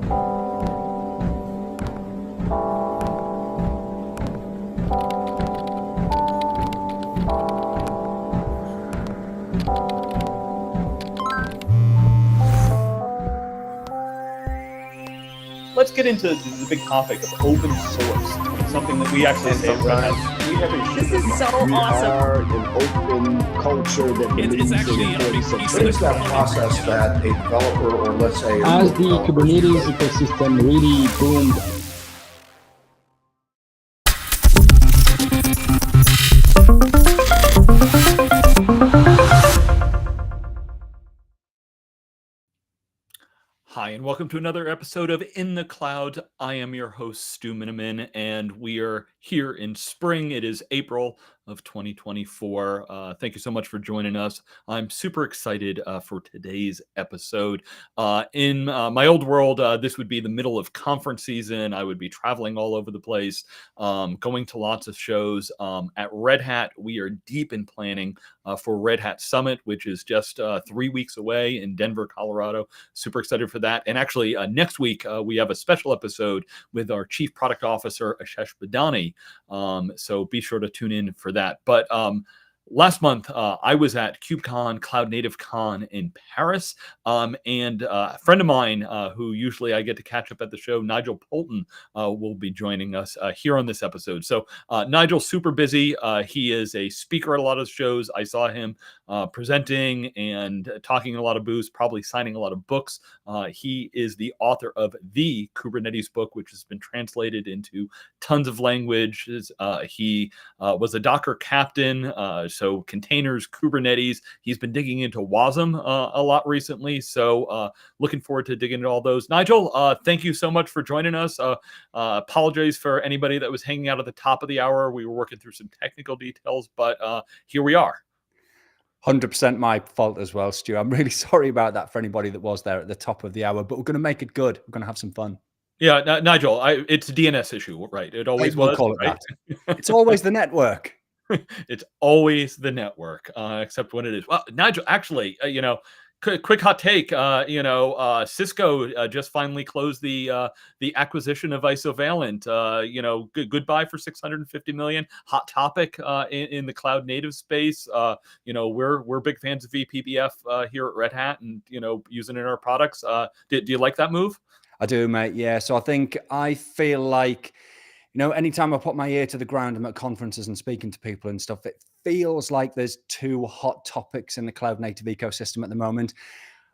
Let's get into the big topic of open source, something that we actually say. This is so awesome. We are an open culture that it's actually a big piece What is that process that a developer, or let's say, as the Kubernetes ecosystem really boomed? Hi, and welcome to another episode of In the Cloud. I am your host, Stu Miniman, and we are here in spring. It is April of 2024. Thank you so much for joining us. I'm super excited for today's episode. In my old world, this would be the middle of conference season. I would be traveling all over the place, going to lots of shows. At Red Hat, we are deep in planning for Red Hat Summit, which is just 3 weeks away in Denver, Colorado. Super excited for that. And actually, next week, we have a special episode with our Chief Product Officer, Ashesh Badani. So be sure to tune in for that. But last month, I was at KubeCon CloudNativeCon in Paris, and a friend of mine who usually I get to catch up at the show, Nigel Poulton, will be joining us here on this episode. So Nigel's super busy. He is a speaker at a lot of shows. I saw him presenting and talking a lot of booths, probably signing a lot of books. He is the author of the Kubernetes book, which has been translated into tons of languages. He was a Docker captain, so containers, Kubernetes. He's been digging into WASM a lot recently, so looking forward to digging into all those. Nigel, thank you so much for joining us. Apologize for anybody that was hanging out at the top of the hour. We were working through some technical details, but here we are. 100% my fault as well, Stu. I'm really sorry about that for anybody that was there at the top of the hour, but we're going to make it good. We're going to have some fun. Yeah, Nigel, it's a DNS issue, right? It always was. Call it right? that. It's always the network. It's always the network, except when it is. Well, Nigel, actually, quick hot take. Cisco just finally closed the acquisition of Isovalent. Goodbye for $650 million. Hot topic in the cloud native space. We're big fans of VPBF here at Red Hat, and using it in our products. Do you like that move? I do, mate. Yeah. So I feel like, anytime I put my ear to the ground, I'm at conferences and speaking to people and stuff, it feels like there's two hot topics in the cloud native ecosystem at the moment.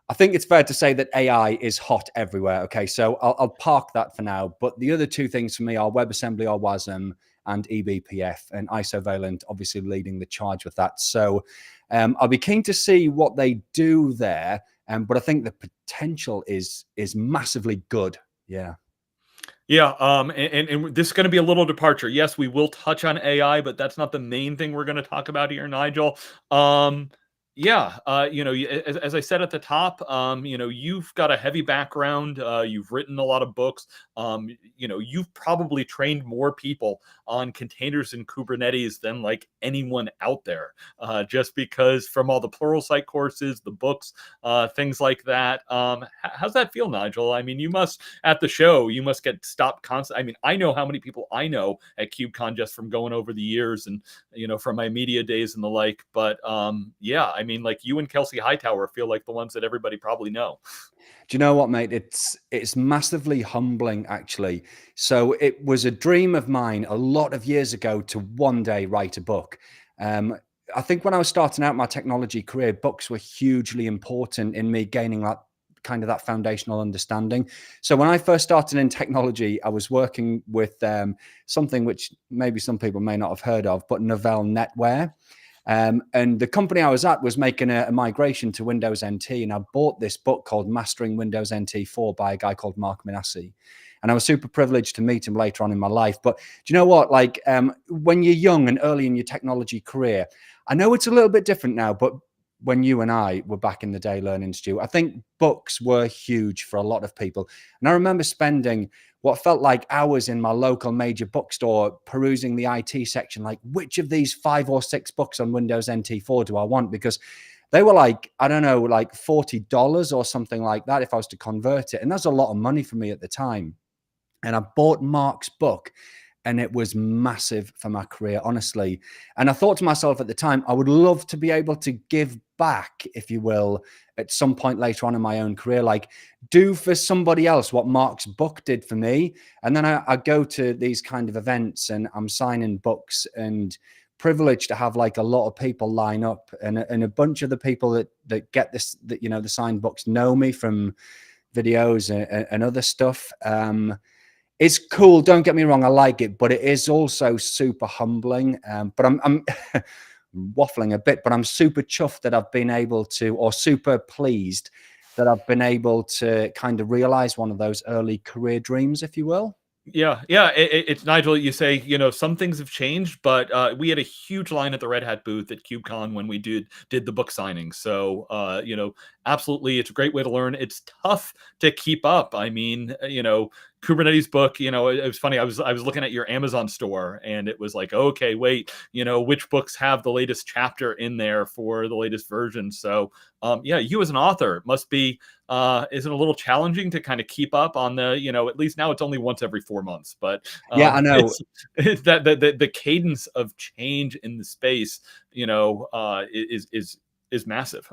I think it's fair to say that AI is hot everywhere. Okay, so I'll park that for now. But the other two things for me are WebAssembly or WASM and eBPF, and Isovalent obviously leading the charge with that. So I'll be keen to see what they do there. But I think the potential is massively good. Yeah. Yeah, and this is going to be a little departure. Yes, we will touch on AI, but that's not the main thing we're going to talk about here, Nigel. As I said at the top, you've got a heavy background. You've written a lot of books. You've probably trained more people on containers and Kubernetes than like anyone out there, just because from all the Pluralsight courses, the books, things like that. How's that feel, Nigel? I mean, you must, at the show, you must get stopped constantly. I mean, I know how many people I know at KubeCon just from going over the years and, from my media days and the like. But I mean, like you and Kelsey Hightower feel like the ones that everybody probably know. Do you know what, mate? It's massively humbling, actually. So it was a dream of mine a lot of years ago to one day write a book. I think when I was starting out my technology career, books were hugely important in me gaining that foundational understanding. So when I first started in technology, I was working with something which maybe some people may not have heard of, but Novell NetWare. And the company I was at was making a migration to Windows NT, and I bought this book called Mastering Windows NT 4 by a guy called Mark Minassi. And I was super privileged to meet him later on in my life. But do you know what? Like when you're young and early in your technology career, I know it's a little bit different now, but when you and I were back in the day learning, Stu, I think books were huge for a lot of people. And I remember spending what felt like hours in my local major bookstore perusing the IT section, like which of these 5 or 6 books on Windows NT 4 do I want? Because they were like, I don't know, like $40 or something like that if I was to convert it. And that's a lot of money for me at the time. And I bought Mark's book, and it was massive for my career, honestly. And I thought to myself at the time, I would love to be able to give back, if you will, at some point later on in my own career, like do for somebody else what Mark's book did for me. And then I go to these kind of events and I'm signing books, and privileged to have like a lot of people line up, and a bunch of the people that get this, that, you know, the signed books know me from videos and other stuff. It's cool. Don't get me wrong. I like it, but it is also super humbling. But I'm waffling a bit, but I'm super chuffed that I've been able to, or super pleased that I've been able to kind of realize one of those early career dreams, if you will. Yeah, it's Nigel. You say, you know, some things have changed, but we had a huge line at the Red Hat booth at KubeCon when we did the book signing. So, you know, absolutely, it's a great way to learn. It's tough to keep up. I mean, you know, Kubernetes book, you know, it was funny. I was looking at your Amazon store, and it was like, okay, wait, you know, which books have the latest chapter in there for the latest version? So, yeah, you as an author must be, is it a little challenging to kind of keep up on the, you know, at least now it's only once every 4 months, but Yeah, I know. it's that the cadence of change in the space, you know, is massive.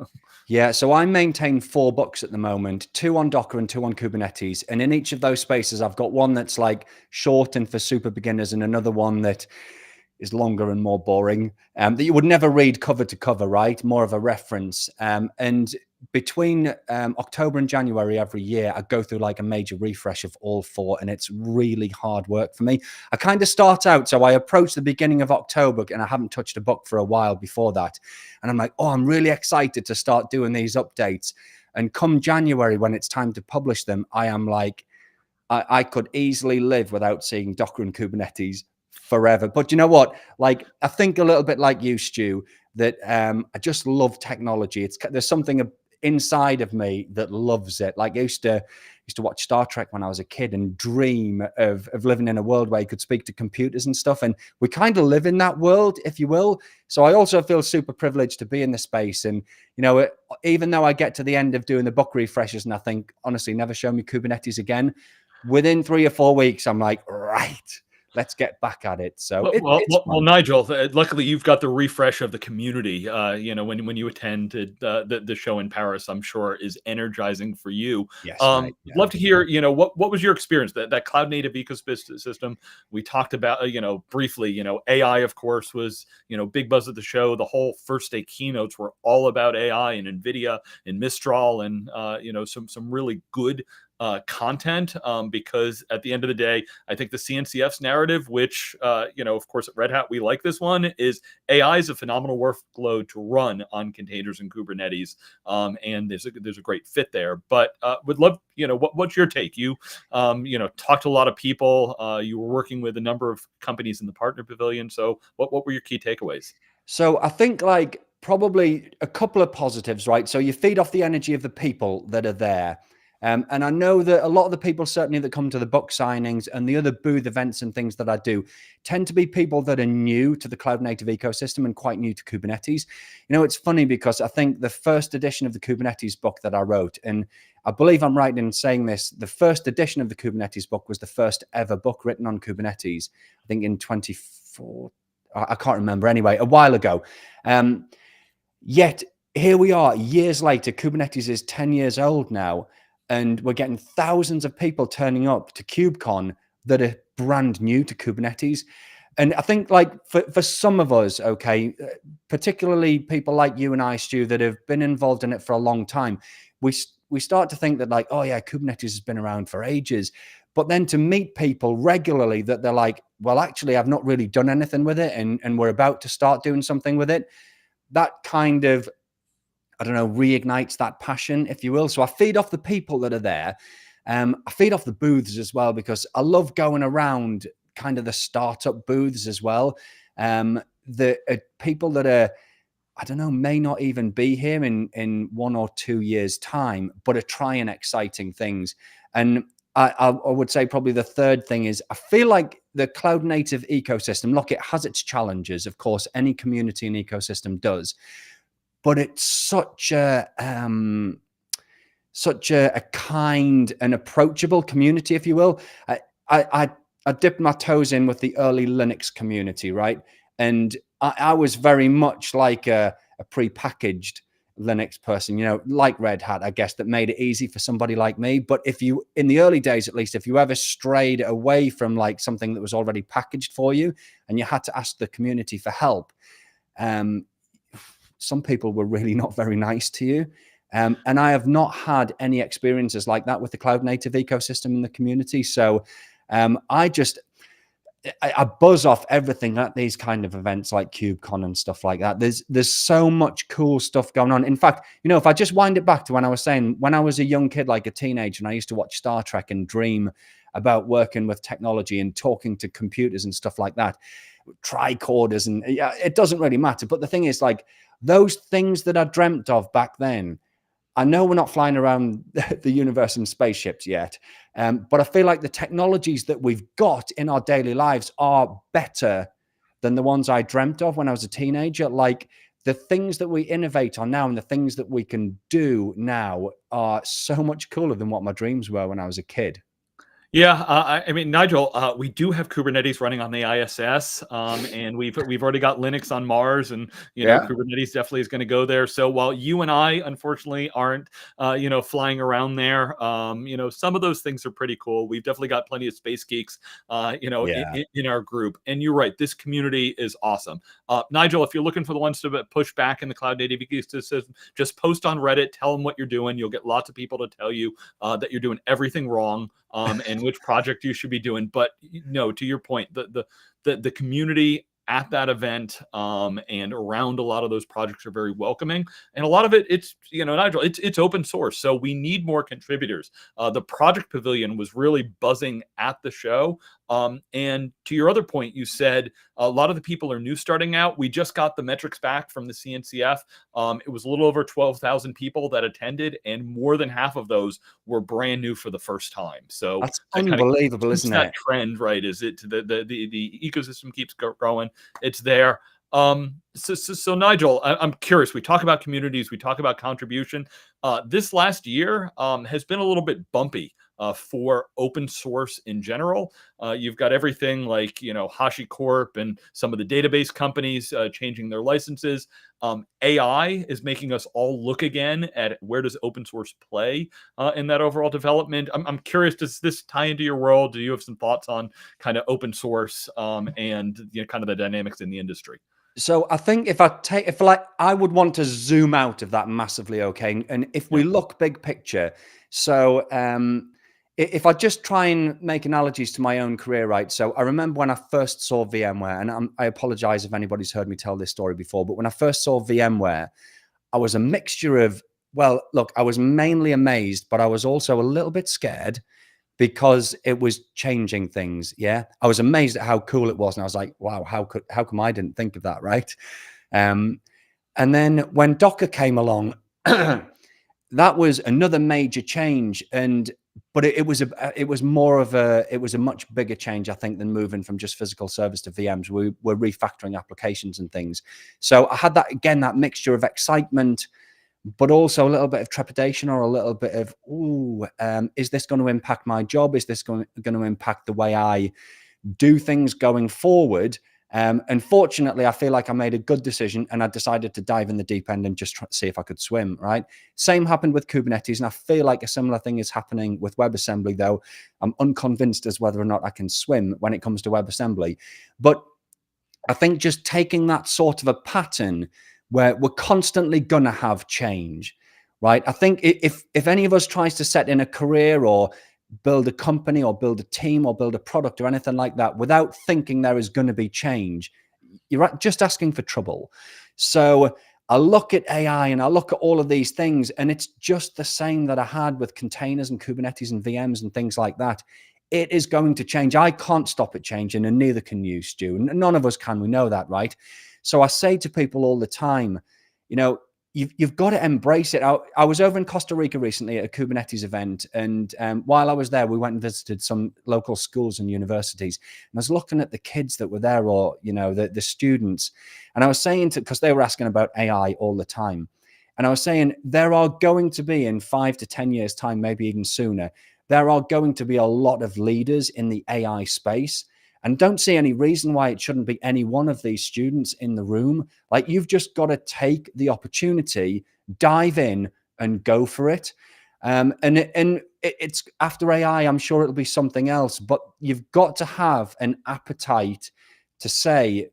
Yeah, so I maintain 4 books at the moment, 2 on Docker and 2 on Kubernetes. And in each of those spaces, I've got one that's like short and for super beginners, and another one that is longer and more boring, that you would never read cover to cover, right? More of a reference. And between October and January every year, I go through like a major refresh of all 4, and it's really hard work for me. I kind of start out, so I approach the beginning of October, and I haven't touched a book for a while before that. And I'm like, oh, I'm really excited to start doing these updates. And come January, when it's time to publish them, I am like, I could easily live without seeing Docker and Kubernetes forever. But you know what? Like, I think a little bit like you, Stu, that I just love technology. There's something inside of me that loves it. Like, I used to watch Star Trek when I was a kid and dream of living in a world where you could speak to computers and stuff. And we kind of live in that world, if you will. So I also feel super privileged to be in this space. And, you know, even though I get to the end of doing the book refreshes and I think, honestly, never show me Kubernetes again, within 3 or 4 weeks, I'm like, right, let's get back at it. So well, Nigel, luckily you've got the refresh of the community. You know, when you attend the show in Paris, I'm sure is energizing for you. Yes, right, yeah. Love to hear, you know, what was your experience, that cloud native ecosystem we talked about, you know, briefly. You know, AI, of course, was, you know, big buzz at the show. The whole first day keynotes were all about AI and NVIDIA and Mistral, and you know, some really good content, because at the end of the day, I think the CNCF's narrative, which, you know, of course, at Red Hat, we like this one, is AI is a phenomenal workload to run on containers and Kubernetes. And there's a great fit there, but would love, you know, what's your take? You know, talked to a lot of people, you were working with a number of companies in the partner pavilion. So what were your key takeaways? So I think like probably a couple of positives, right? So you feed off the energy of the people that are there. And I know that a lot of the people certainly that come to the book signings and the other booth events and things that I do tend to be people that are new to the cloud native ecosystem and quite new to Kubernetes. You know, it's funny because I think the first edition of the Kubernetes book that I wrote, and I believe I'm right in saying this, the first edition of the Kubernetes book was the first ever book written on Kubernetes, I think in 24, I can't remember, anyway, a while ago. Yet here we are years later. Kubernetes is 10 years old now, and we're getting thousands of people turning up to KubeCon that are brand new to Kubernetes. And I think like for some of us, okay, particularly people like you and I, Stu, that have been involved in it for a long time, we start to think that like, oh yeah, Kubernetes has been around for ages. But then to meet people regularly that they're like, well, actually, I've not really done anything with it, and we're about to start doing something with it, that kind of, I don't know, reignites that passion, if you will. So I feed off the people that are there. I feed off the booths as well, because I love going around kind of the startup booths as well. The people that are, I don't know, may not even be here in 1 or 2 years' time, but are trying exciting things. And I would say probably the third thing is I feel like the cloud native ecosystem, look, it has its challenges. Of course, any community and ecosystem does. but it's such a kind and approachable community, if you will. I dipped my toes in with the early Linux community, right? And I was very much like a prepackaged Linux person, you know, like Red Hat, I guess, that made it easy for somebody like me. But if you, in the early days at least, if you ever strayed away from like something that was already packaged for you and you had to ask the community for help, some people were really not very nice to you. And I have not had any experiences like that with the cloud native ecosystem in the community. So I buzz off everything at these kind of events like KubeCon and stuff like that. There's so much cool stuff going on. In fact, you know, if I just wind it back to when I was saying, when I was a young kid, like a teenager, and I used to watch Star Trek and dream about working with technology and talking to computers and stuff like that, tricorders, and yeah, it doesn't really matter. But the thing is, like, those things that I dreamt of back then, I know we're not flying around the universe in spaceships yet, but I feel like the technologies that we've got in our daily lives are better than the ones I dreamt of when I was a teenager. Like, the things that we innovate on now and the things that we can do now are so much cooler than what my dreams were when I was a kid. Yeah, I mean, Nigel, we do have Kubernetes running on the ISS, and we've already got Linux on Mars, and you know, Kubernetes definitely is going to go there. So while you and I, unfortunately, aren't you know, flying around there, you know, some of those things are pretty cool. We've definitely got plenty of space geeks, you know, in our group. And you're right, this community is awesome. Nigel, if you're looking for the ones to push back in the cloud native ecosystem, just post on Reddit, tell them what you're doing. You'll get lots of people to tell you that you're doing everything wrong. And which project you should be doing. But no, to your point, the community at that event and around a lot of those projects are very welcoming, and a lot of it, it's, you know, Nigel, it's open source, so we need more contributors. The project pavilion was really buzzing at the show, and to your other point, you said a lot of the people are new starting out. We just got the metrics back from the CNCF. It was a little over 12,000 people that attended, and more than half of those were brand new for the first time. So that's unbelievable, isn't it? That trend, right? Is it the ecosystem keeps growing? It's there. So Nigel, I'm curious. We talk about communities, we talk about contribution. This last year has been a little bit bumpy for open source in general. You've got everything like, you know, HashiCorp and some of the database companies changing their licenses. AI is making us all look again at where does open source play in that overall development. I'm curious, does this tie into your world? Do you have some thoughts on kind of open source and, you know, kind of the dynamics in the industry? So I think if I would want to zoom out of that massively, okay? And if we look big picture, so if I just try and make analogies to my own career, right? So I remember when I first saw VMware, and I apologize if anybody's heard me tell this story before, but when I first saw VMware, I was a mixture of, well, look, I was mainly amazed, but I was also a little bit scared because it was changing things. Yeah. I was amazed at how cool it was. And I was like, wow, how come I didn't think of that? Right. And then when Docker came along, that was another major change. But it was a much bigger change, I think, than moving from just physical servers to VMs. We were refactoring applications and things. So I had that mixture of excitement, but also a little bit of trepidation, or a little bit of, is this going to impact my job? Is this going to impact the way I do things going forward? Unfortunately, I feel like I made a good decision, and I decided to dive in the deep end and just see if I could swim, right? Same happened with Kubernetes, and I feel like a similar thing is happening with WebAssembly, though I'm unconvinced as whether or not I can swim when it comes to WebAssembly. But I think just taking that sort of a pattern where we're constantly going to have change, right? I think if any of us tries to set in a career or build a company or build a team or build a product or anything like that without thinking there is going to be change, you're just asking for trouble. So I look at AI and I look at all of these things, and it's just the same that I had with containers and Kubernetes and VMs and things like that. It is going to change. I can't stop it changing, and neither can you, Stu. None of us can. We know that, right? So I say to people all the time, you know, you've got to embrace it. I was over in Costa Rica recently at a Kubernetes event, and while I was there, we went and visited some local schools and universities. And I was looking at the kids that were there, or the students, and I was saying because they were asking about AI all the time, and I was saying there are going to be in 5 to 10 years' time, maybe even sooner, there are going to be a lot of leaders in the AI space. And don't see any reason why it shouldn't be any one of these students in the room. Like, you've just got to take the opportunity, dive in and go for it. It's after AI, I'm sure it'll be something else, but you've got to have an appetite to say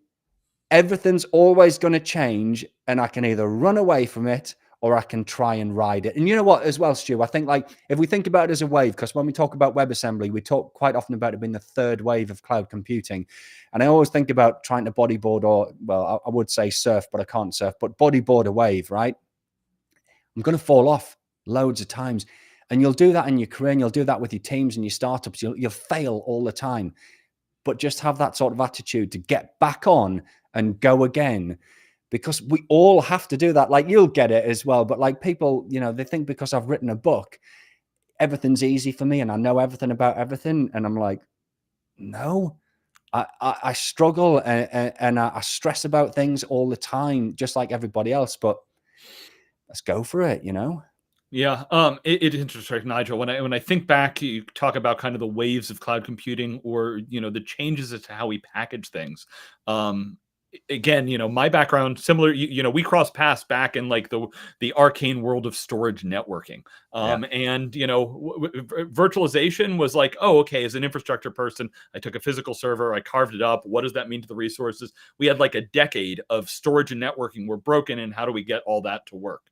everything's always going to change, and I can either run away from it or I can try and ride it. And you know what, as well, Stu, I think, like, if we think about it as a wave, because when we talk about WebAssembly, we talk quite often about it being the third wave of cloud computing. And I always think about trying to bodyboard, or, well, I would say surf, but I can't surf, but bodyboard a wave, right? I'm going to fall off loads of times. And you'll do that in your career, and you'll do that with your teams and your startups. You'll fail all the time. But just have that sort of attitude to get back on and go again. Because we all have to do that. Like, you'll get it as well. But like, people, they think because I've written a book, everything's easy for me and I know everything about everything. And I'm like, no, I struggle and I stress about things all the time, just like everybody else. But let's go for it, Yeah, it is interesting, Nigel. When I think back, you talk about kind of the waves of cloud computing, or the changes as to how we package things. Again, my background similar. We crossed paths back in like the arcane world of storage networking. And virtualization was like, oh, okay. As an infrastructure person, I took a physical server, I carved it up. What does that mean to the resources? We had like a decade of storage and networking were broken, and how do we get all that to work?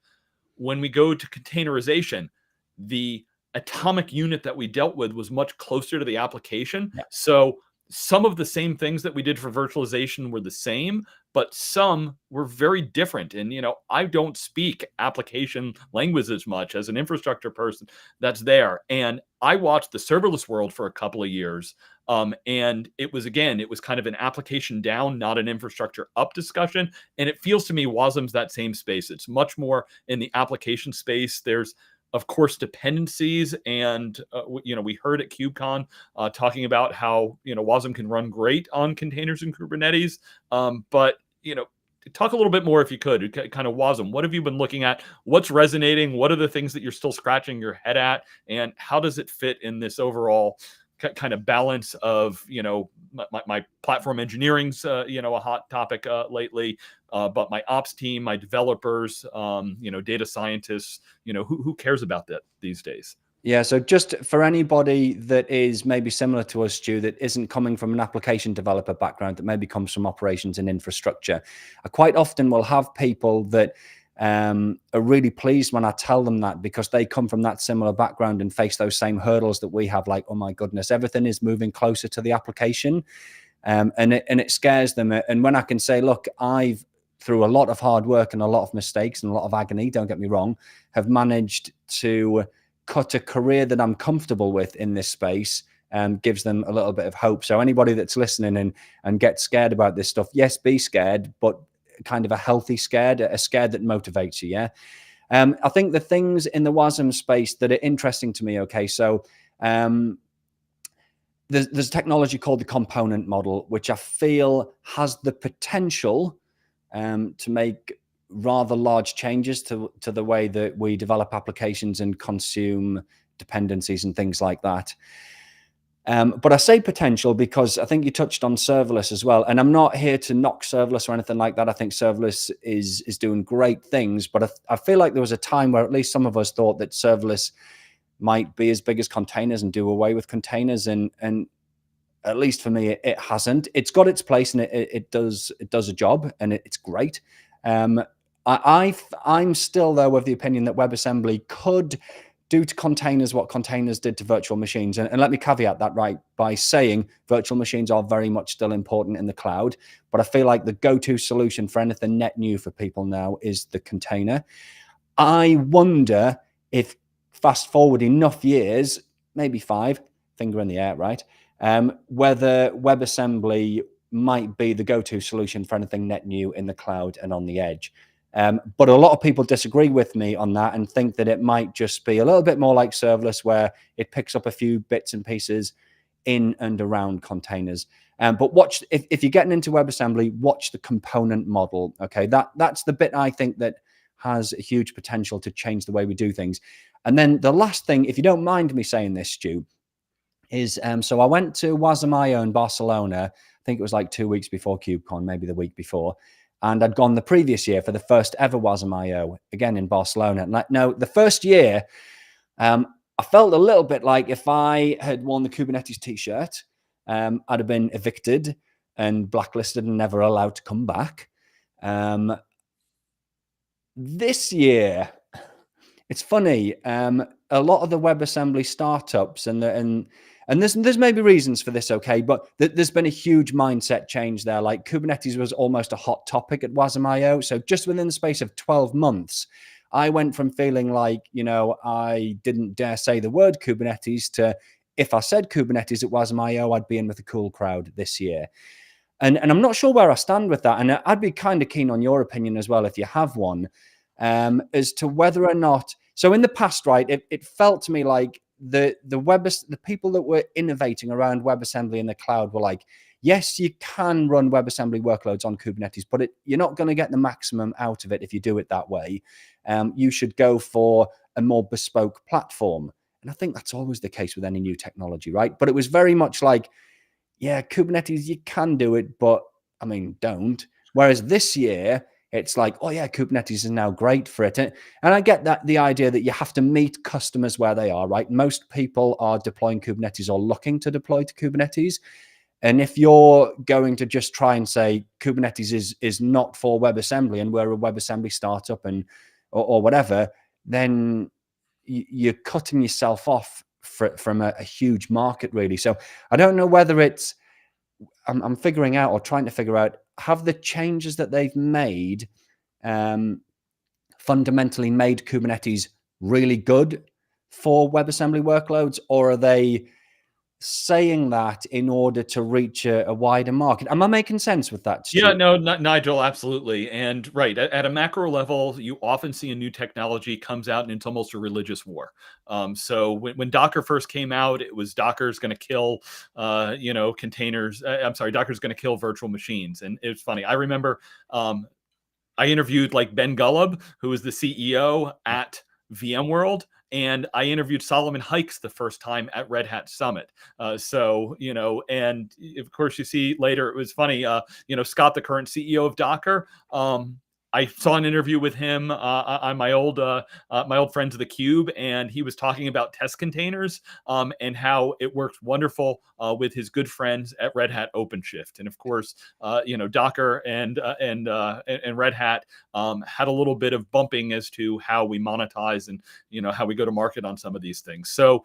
When we go to containerization, the atomic unit that we dealt with was much closer to the application. Yeah. So some of the same things that we did for virtualization were the same, but some were very different. And, I don't speak application language as much as an infrastructure person that's there. And I watched the serverless world for a couple of years. And it was kind of an application down, not an infrastructure up discussion. And it feels to me WASM's that same space. It's much more in the application space. There's, of course, dependencies. And, we heard at KubeCon talking about how, WASM can run great on containers and Kubernetes. But, talk a little bit more, if you could, kind of WASM. What have you been looking at? What's resonating? What are the things that you're still scratching your head at? And how does it fit in this overall kind of balance of, my platform engineering's, a hot topic lately, but my ops team, my developers, data scientists, who cares about that these days? Yeah, so just for anybody that is maybe similar to us, Stu, that isn't coming from an application developer background, that maybe comes from operations and infrastructure, I quite often will have people that are really pleased when I tell them that, because they come from that similar background and face those same hurdles that we have. Like, oh my goodness, everything is moving closer to the application, and it scares them. And when I can say, look, I've, through a lot of hard work and a lot of mistakes and a lot of agony, don't get me wrong, have managed to cut a career that I'm comfortable with in this space, gives them a little bit of hope. So anybody that's listening and gets scared about this stuff, yes, be scared, but kind of a healthy scared, a scared that motivates you. Yeah. I think the things in the WASM space that are interesting to me. Okay. So, there's technology called the component model, which I feel has the potential, to make rather large changes to the way that we develop applications and consume dependencies and things like that. But I say potential because I think you touched on serverless as well. And I'm not here to knock serverless or anything like that. I think serverless is doing great things, but I feel like there was a time where at least some of us thought that serverless might be as big as containers and do away with containers. And at least for me, it hasn't. It's got its place, and it does a job, and it's great. I'm still, though, of the opinion that WebAssembly could do to containers what containers did to virtual machines. And let me caveat that, right, by saying virtual machines are very much still important in the cloud. But I feel like the go-to solution for anything net new for people now is the container. I wonder if, fast forward enough years, maybe 5, finger in the air, right, whether WebAssembly might be the go-to solution for anything net new in the cloud and on the edge. But a lot of people disagree with me on that and think that it might just be a little bit more like serverless, where it picks up a few bits and pieces in and around containers. But watch, if you're getting into WebAssembly, watch the component model. Okay, that's the bit I think that has a huge potential to change the way we do things. And then the last thing, if you don't mind me saying this, Stu, is so I went to WASM in Barcelona. I think it was like 2 weeks before KubeCon, maybe the week before. And I'd gone the previous year for the first ever WASM again in Barcelona. And no, the first year, I felt a little bit like if I had worn the Kubernetes t-shirt, I'd have been evicted and blacklisted and never allowed to come back. This year, it's funny. A lot of the WebAssembly startups and there's maybe reasons for this, okay, but there's been a huge mindset change there. Like Kubernetes was almost a hot topic at WASM. So just within the space of 12 months, I went from feeling like, I didn't dare say the word Kubernetes to, if I said Kubernetes at WASM, I'd be in with a cool crowd this year. And I'm not sure where I stand with that. And I'd be kind of keen on your opinion as well, if you have one, as to whether or not. So in the past, right, it felt to me like the people that were innovating around WebAssembly in the cloud were like, yes, you can run WebAssembly workloads on Kubernetes, but you're not going to get the maximum out of it if you do it that way. You should go for a more bespoke platform. And I think that's always the case with any new technology, right? But it was very much like, yeah, Kubernetes, you can do it, but I mean, don't. Whereas this year, it's like, oh yeah, Kubernetes is now great for it. And I get that, the idea that you have to meet customers where they are, right? Most people are deploying Kubernetes or looking to deploy to Kubernetes. And if you're going to just try and say Kubernetes is not for WebAssembly and we're a WebAssembly startup or whatever, then you're cutting yourself off from a huge market, really. So I don't know whether it's, I'm figuring out or trying to figure out, have the changes that they've made fundamentally made Kubernetes really good for WebAssembly workloads, or are they saying that in order to reach a wider market? Am I making sense with that, Stu? Yeah, no, Nigel, absolutely. And right, at a macro level, you often see a new technology comes out and it's almost a religious war. So when Docker first came out, it was Docker's going to kill, containers. I'm sorry, Docker's going to kill virtual machines. And it's funny. I remember I interviewed like Ben Gullub, who was the CEO at VMworld. And I interviewed Solomon Hykes the first time at Red Hat Summit. And of course you see later, it was funny, Scott, the current CEO of Docker, I saw an interview with him on my old friends of the Cube, and he was talking about test containers and how it works wonderful with his good friends at Red Hat OpenShift. And of course, Docker and Red Hat had a little bit of bumping as to how we monetize and how we go to market on some of these things. So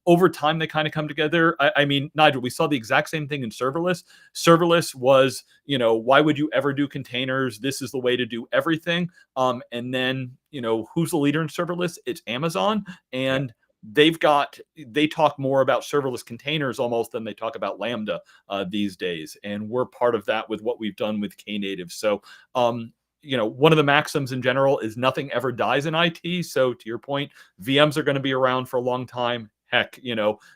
over time, they kind of come together. I mean, Nigel, we saw the exact same thing in serverless. Serverless was, why would you ever do containers? This is the way to do everything. And then, who's the leader in serverless? It's Amazon. And they talk more about serverless containers almost than they talk about Lambda these days. And we're part of that with what we've done with Knative. So, one of the maxims in general is nothing ever dies in IT. So to your point, VMs are going to be around for a long time. Heck,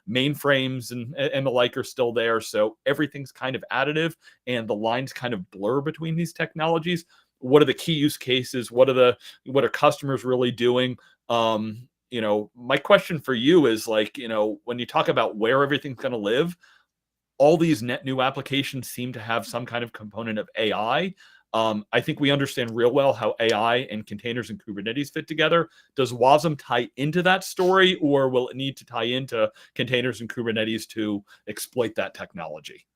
mainframes and the like are still there. So everything's kind of additive and the lines kind of blur between these technologies. What are the key use cases? What are customers really doing? My question for you is like, when you talk about where everything's going to live, all these net new applications seem to have some kind of component of AI. I think we understand real well how AI and containers and Kubernetes fit together. Does WASM tie into that story, or will it need to tie into containers and Kubernetes to exploit that technology?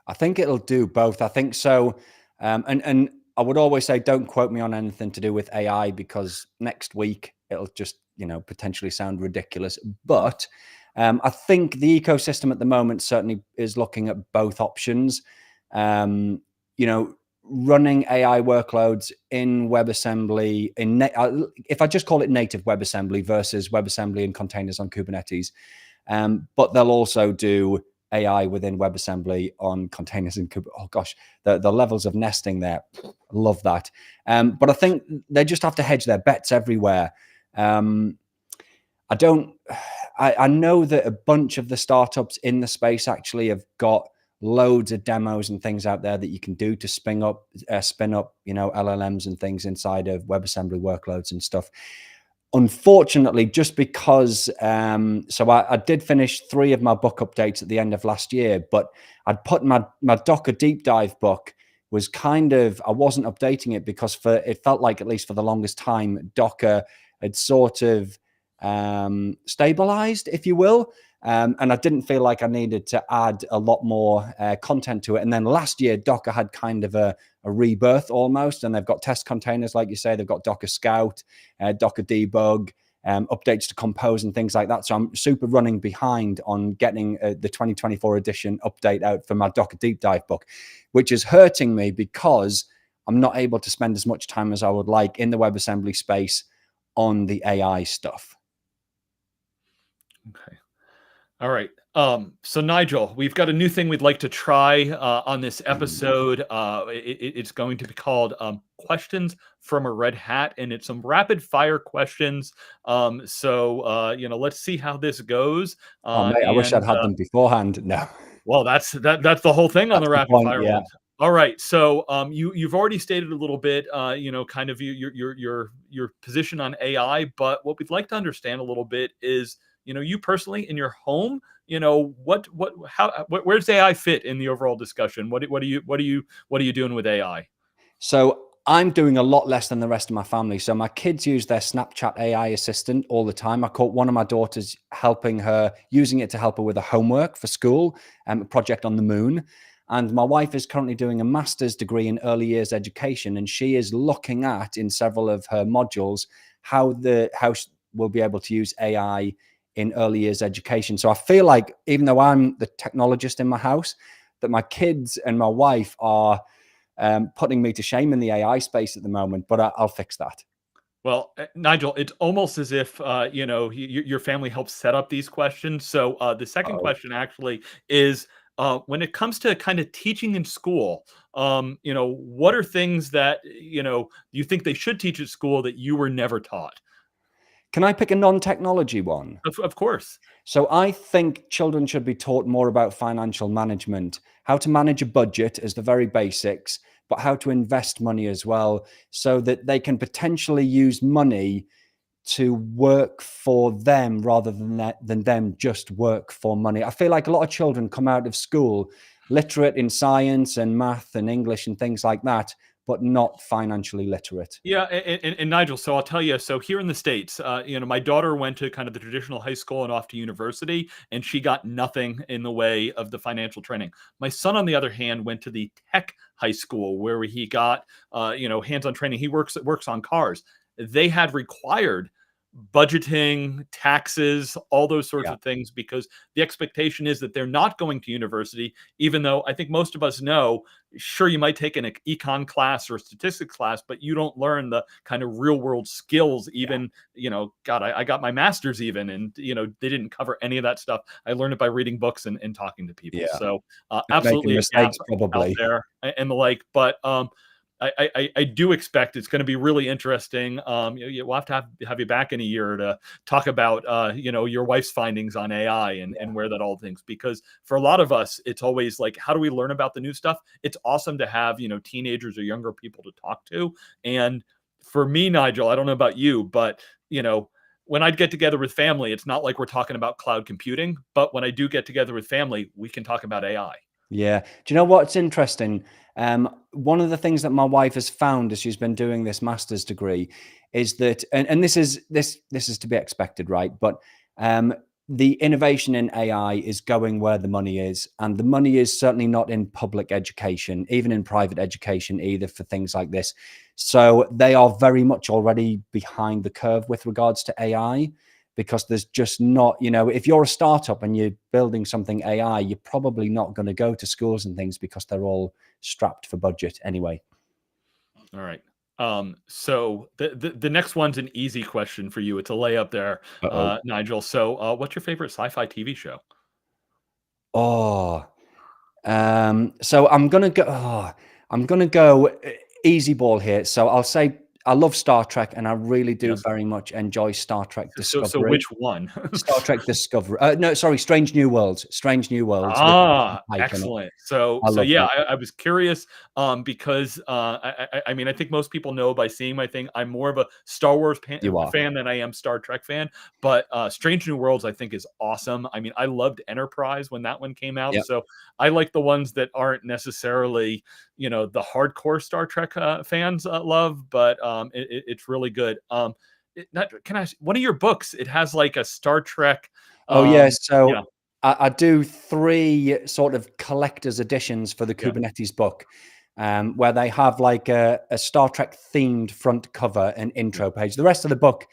I think it'll do both. I think so. And I would always say, don't quote me on anything to do with AI, because next week it'll just, potentially sound ridiculous. But I think the ecosystem at the moment certainly is looking at both options. Running AI workloads in WebAssembly, if I just call it native WebAssembly versus WebAssembly and containers on Kubernetes. But they'll also do AI within WebAssembly on containers and oh gosh, the levels of nesting there, love that. But I think they just have to hedge their bets everywhere. I know that a bunch of the startups in the space actually have got loads of demos and things out there that you can do to spin up, LLMs and things inside of WebAssembly workloads and stuff. Unfortunately, just because, so I did finish 3 of my book updates at the end of last year, but I'd put my Docker deep dive book was kind of, I wasn't updating it because it felt like, at least for the longest time, Docker had sort of stabilized, if you will. And I didn't feel like I needed to add a lot more content to it. And then last year, Docker had kind of a rebirth almost, and they've got test containers, like you say, they've got Docker Scout, Docker Debug, updates to Compose and things like that. So I'm super running behind on getting the 2024 edition update out for my Docker Deep Dive book, which is hurting me because I'm not able to spend as much time as I would like in the WebAssembly space on the AI stuff. Okay. All right. So Nigel, we've got a new thing we'd like to try on this episode. It's going to be called Questions from a Red Hat, and it's some rapid fire questions. Let's see how this goes. Oh, mate, I wish I'd had them beforehand. No. Well, that's the whole thing on the rapid fire ones. All right. So you've already stated a little bit, kind of your position on AI, but what we'd like to understand a little bit is, you personally in your home, where's AI fit in the overall discussion? What are you doing with AI? So I'm doing a lot less than the rest of my family. So my kids use their Snapchat AI assistant all the time. I caught one of my daughters using it to help her with a homework for school, a project on the moon. And my wife is currently doing a master's degree in early years education, and she is looking at, in several of her modules, how we'll be able to use AI in early years education. So I feel like, even though I'm the technologist in my house, that my kids and my wife are putting me to shame in the AI space at the moment, but I'll fix that. Well, Nigel, it's almost as if, your family helped set up these questions. So the second question actually is, when it comes to kind of teaching in school, what are things that, you think they should teach at school that you were never taught? Can I pick a non-technology one? Of course. So I think children should be taught more about financial management, how to manage a budget as the very basics, but how to invest money as well, so that they can potentially use money to work for them rather than them just work for money. I feel like a lot of children come out of school literate in science and math and English and things like that, but not financially literate. Yeah, and Nigel, so I'll tell you, so here in the States, my daughter went to kind of the traditional high school and off to university, and she got nothing in the way of the financial training. My son, on the other hand, went to the tech high school where he got, hands-on training. He works on cars. They had required budgeting, taxes, all those sorts of things, because the expectation is that they're not going to university, even though I think most of us know, sure, you might take an econ class or a statistics class, but you don't learn the kind of real world skills. Even, God, I got my master's even, and, they didn't cover any of that stuff. I learned it by reading books and talking to people. Yeah. So absolutely mistakes probably out there and the like, but I do expect it's going to be really interesting. We'll have to have you back in a year to talk about, your wife's findings on AI and where that all things, because for a lot of us, it's always like, how do we learn about the new stuff? It's awesome to have, teenagers or younger people to talk to. And for me, Nigel, I don't know about you, but, when I'd get together with family, it's not like we're talking about cloud computing, but when I do get together with family, we can talk about AI. Yeah. Do you know what's interesting? One of the things that my wife has found as she's been doing this master's degree is that, and this is to be expected, right? But the innovation in AI is going where the money is, and the money is certainly not in public education, even in private education either, for things like this. So they are very much already behind the curve with regards to AI. Because there's just not, if you're a startup and you're building something AI, you're probably not going to go to schools and things because they're all strapped for budget anyway. All right. So the next one's an easy question for you. It's a layup there, Nigel. So what's your favorite sci-fi TV show? Oh, so I'm gonna go. I'm gonna go easy ball here. So I'll say I love Star Trek, and I really do Yes. very much enjoy Star Trek So Discovery. which one? Star Trek Discovery. No, sorry, Strange New Worlds. Strange New Worlds. With Pike in it. Excellent. So I love yeah, that. I was curious because I mean I think most people know by seeing my thing I'm more of a Star Wars You are. fan than I am Star Trek fan. But Strange New Worlds I think is awesome. I mean I loved Enterprise when that one came out, Yep. so I like the ones that aren't necessarily the hardcore Star Trek fans love, but it's really good. One of your books? It has like a Star Trek. Oh yeah. Yeah. So I do 3 sort of collector's editions for the Yeah. Kubernetes book, where they have like a Star Trek themed front cover and intro page. The rest of the book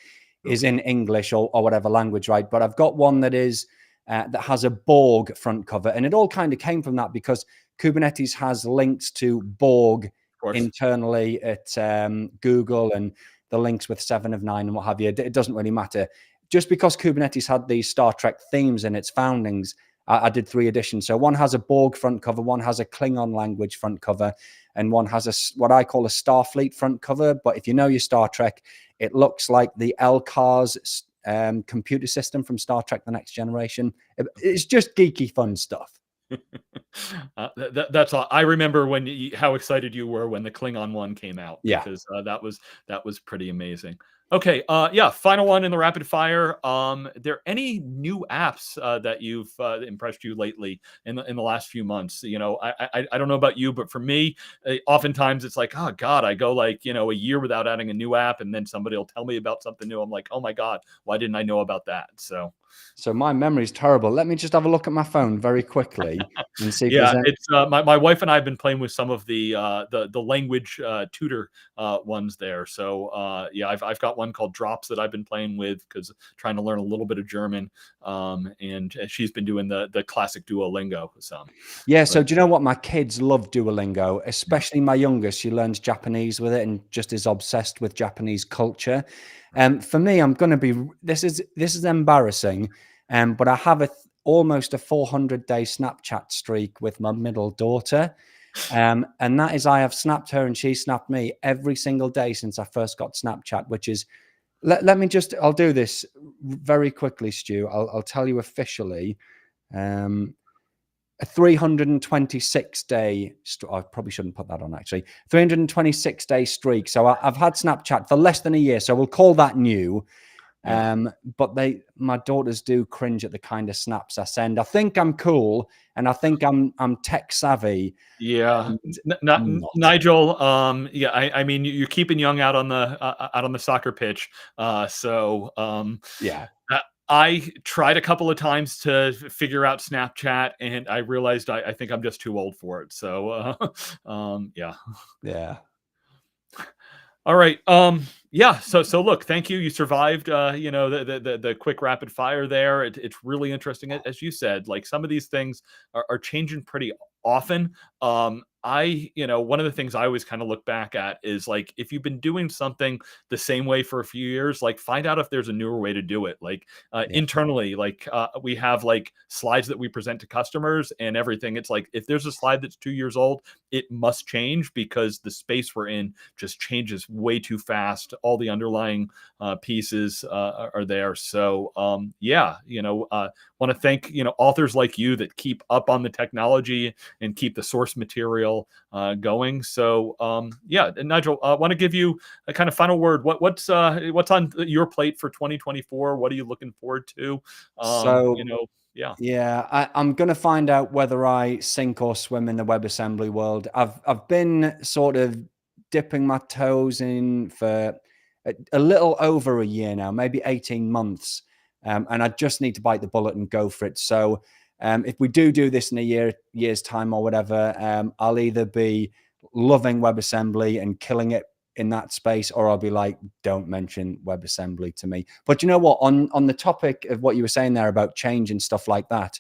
is in English or whatever language, right? But I've got one that is that has a Borg front cover, and it all kind of came from that because Kubernetes has links to Borg Of course. internally at Google, and the links with 7 of 9 and what have you. It doesn't really matter. Just because Kubernetes had these Star Trek themes in its foundings, I did 3 editions. So one has a Borg front cover, one has a Klingon language front cover, and one has what I call a Starfleet front cover. But if you know your Star Trek, it looks like the LCARS computer system from Star Trek The Next Generation. It's just geeky fun stuff. That's all. I remember how excited you were when the Klingon one came out. Yeah. Because that was pretty amazing. Okay, yeah, final one in the rapid fire. There any new apps that you've impressed you lately in the last few months? I don't know about you, but for me, oftentimes it's like, oh God, I go like a year without adding a new app, and then somebody will tell me about something new. I'm like, oh my God, why didn't I know about that? So my memory is terrible. Let me just have a look at my phone very quickly and see if Yeah, there's any. it's my wife and I have been playing with some of the language tutor ones there. So yeah, I've got one called Drops that I've been playing with because trying to learn a little bit of German. And she's been doing the classic Duolingo. Yeah, so do you know what? My kids love Duolingo, especially my youngest. She learns Japanese with it and just is obsessed with Japanese culture. For me, I'm going to be. This is embarrassing, but I have almost a 400-day Snapchat streak with my middle daughter, and that is I have snapped her and she snapped me every single day since I first got Snapchat. Which is, let me just. I'll do this very quickly, Stu. I'll tell you officially. A 326-day. I probably shouldn't put that on, actually. 326-day streak. So I've had Snapchat for less than a year. So we'll call that new. But my daughters do cringe at the kind of snaps I send. I think I'm cool, and I think I'm tech savvy. Yeah, Not. Nigel. Yeah, I mean, you're keeping young out on the soccer pitch. Yeah. I tried a couple of times to figure out Snapchat, and I realized I think I'm just too old for it. So, yeah. Yeah. All right. Yeah. So look, thank you. You survived. The quick rapid fire there. It's really interesting, as you said. Like some of these things are changing pretty often. One of the things I always kind of look back at is like if you've been doing something the same way for a few years, like find out if there's a newer way to do it. Like internally, like we have like slides that we present to customers and everything. It's like if there's a slide that's 2 years old, it must change because the space we're in just changes way too fast. All the underlying pieces are there. So yeah, want to thank authors like you that keep up on the technology and keep the source material going. So yeah, Nigel, I want to give you a kind of final word. What's on your plate for 2024? What are you looking forward to? Yeah, I'm going to find out whether I sink or swim in the WebAssembly world. I've been sort of dipping my toes in for a little over a year now, maybe 18 months. And I just need to bite the bullet and go for it. So if we do this in a year's time or whatever, I'll either be loving WebAssembly and killing it in that space, or I'll be like, don't mention WebAssembly to me. But you know what? On the topic of what you were saying there about change and stuff like that,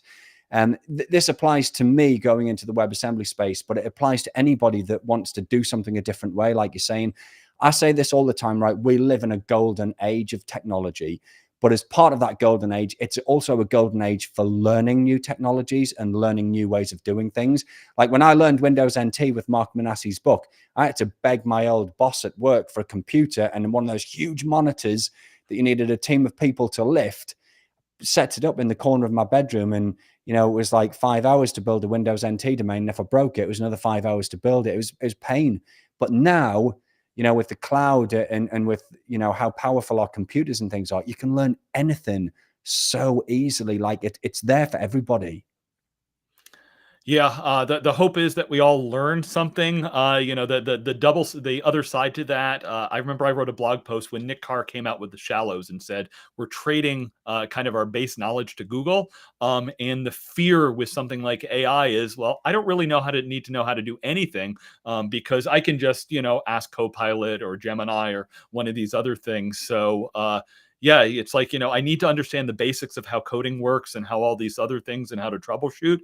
this applies to me going into the WebAssembly space, but it applies to anybody that wants to do something a different way. Like you're saying, I say this all the time, right? We live in a golden age of technology, But as part of that golden age, it's also a golden age for learning new technologies and learning new ways of doing things. Like when I learned Windows NT with Mark Manasseh's book, I had to beg my old boss at work for a computer and one of those huge monitors that you needed a team of people to lift, set it up in the corner of my bedroom. And, you know, it was like 5 hours to build a Windows NT domain. And if I broke it, it was another 5 hours to build it. It was pain. But now, you know, with the cloud and with, you know, how powerful our computers and things are, you can learn anything so easily. Like it's there for everybody. Yeah, the hope is that we all learn something. You know, the other side to that. I remember I wrote a blog post when Nick Carr came out with the Shallows and said we're trading kind of our base knowledge to Google. And the fear with something like AI is, well, I don't really need to know how to do anything because I can just, you know, ask Copilot or Gemini or one of these other things. So yeah, it's like, you know, I need to understand the basics of how coding works and how all these other things and how to troubleshoot,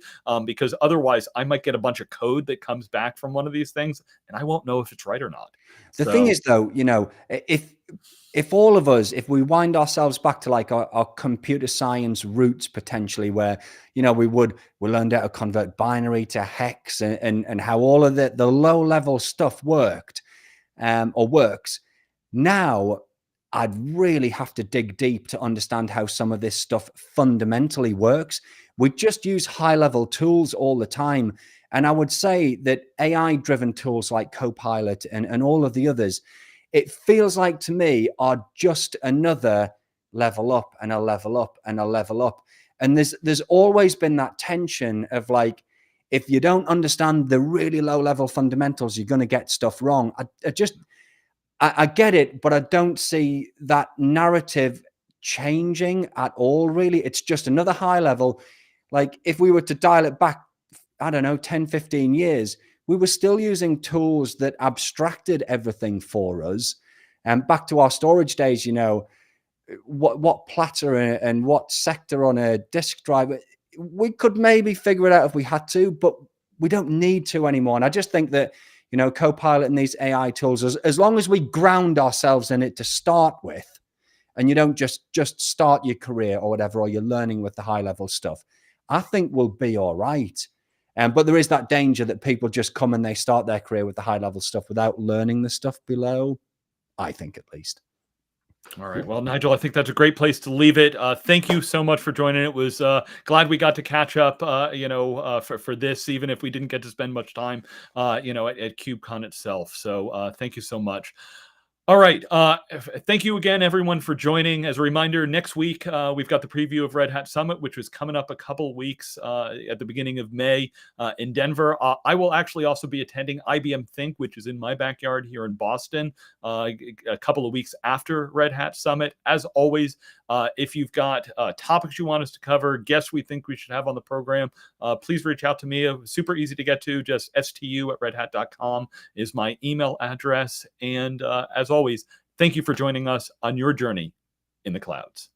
because otherwise I might get a bunch of code that comes back from one of these things and I won't know if it's right or not. The thing is, though, you know, if all of us, if we wind ourselves back to like our computer science roots potentially, where, you know, we learned how to convert binary to hex and how all of the low level stuff worked or works. Now, I'd really have to dig deep to understand how some of this stuff fundamentally works. We just use high-level tools all the time. And I would say that AI-driven tools like Copilot and all of the others, it feels like to me are just another level up and a level up and a level up. And there's always been that tension of like, if you don't understand the really low-level fundamentals, you're going to get stuff wrong. I get it, but I don't see that narrative changing at all, really. It's just another high level. Like if we were to dial it back, I don't know, 10, 15 years, we were still using tools that abstracted everything for us. And back to our storage days, you know, what platter and what sector on a disk drive, we could maybe figure it out if we had to, but we don't need to anymore. And I just think that, you know, Copilot and these AI tools, as long as we ground ourselves in it to start with, and you don't just start your career or whatever, or you're learning with the high level stuff, I think we'll be all right. But there is that danger that people just come and they start their career with the high level stuff without learning the stuff below, I think at least. All right. Well, Nigel, I think that's a great place to leave it. Thank you so much for joining. It was glad we got to catch up, you know, for this, even if we didn't get to spend much time, you know, at KubeCon itself. So thank you so much. All right. Thank you again, everyone, for joining. As a reminder, next week, we've got the preview of Red Hat Summit, which is coming up a couple weeks at the beginning of May in Denver. I will actually also be attending IBM Think, which is in my backyard here in Boston, a couple of weeks after Red Hat Summit. As always, if you've got topics you want us to cover, guests we think we should have on the program, please reach out to me. Super easy to get to. Just stu@redhat.com is my email address. And as always, thank you for joining us on your journey in the clouds.